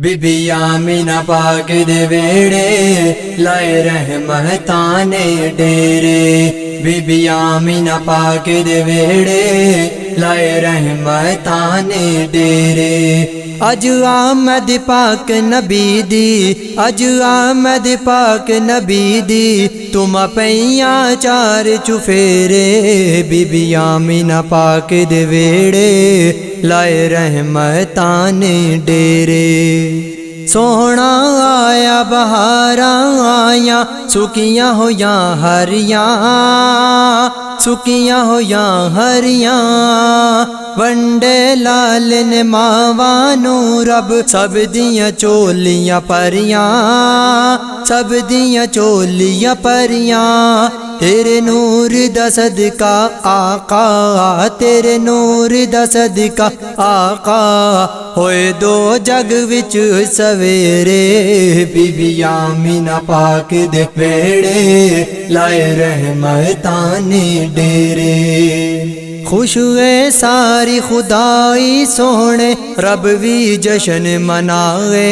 Be آمینہ پاک دے ویڑے لائے رحمتاں نے ڈیرے، بی آمینہ پاک دے ویڑے لائے رحمتاں نے ڈیرے۔ اج آمد پاک نبی دی، اج آمد پاک نبی دی، تم پئیاں چار چفیرے، بی آمینہ پاک دے ویڑے لائے رحمتاں نے ڈیرے۔ سوہنا آیا بہاراں آیاں، سکیاں ہویاں ہریاں، سکیاں ہویاں ہریاں، ونڈے لال نے ماوانوں رب، سب دیاں چولیاں پریاں، سب دیاں چولیاں پریاں۔ تیرے نور دا صدقہ آقا، تیرے نور دا صدقہ آقا، ہوئے دو جگ وچ سویرے، بی آمینہ پاک دے ویڑے لائے رحمتاں نے ڈیرے۔ خوش ہوئے ساری خدائی سونے، رب وی جشن منائے،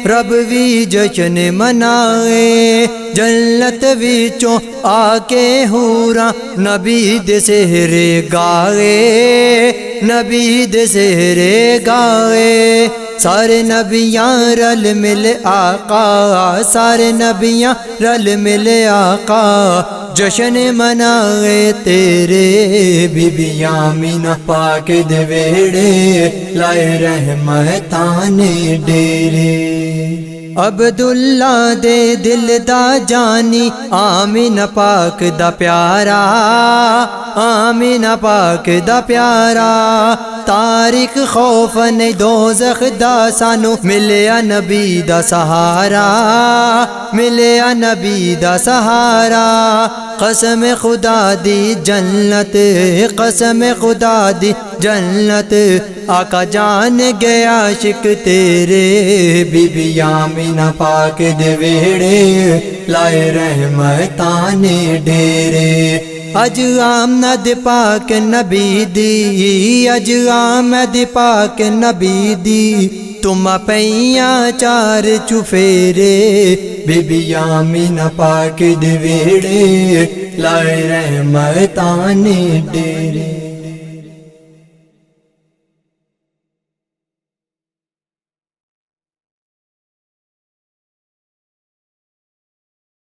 رب وی جشن منائے۔ جنت وچوں آ کے حوراں نبی دے سہرے گائے، نبی دے سہرے گائے۔ سارے نبیاں رل مل آقا، سارے نبیاں رل مل آقا، جشن منائے تیرے، بی آمینہ پاک دے ویڑے لائے رحمتاں نے ڈیرے۔ عبداللہ دے دل دا جانی، آمینہ پاک دا پیارا، آمینہ پاک دا پیارا۔ تاریک خوف نے دوزخ دا سانو، ملیا نبی دا سہارا، ملیا نبی دا سہارا۔ قسم خدا دی جنت، قسم خدا دی جنت، آقا جان گیا عاشق تیرے، بی آمینہ پاک دے ویڑے لائے رحمتاں نے ڈیرے۔ اج آمد پاک نبی دی، اج آمد پاک نبی دی، تم پئیاں چار چفیرے، بی آمینہ پاک دے ویڑے لائے رحمتاں نے ڈیرے۔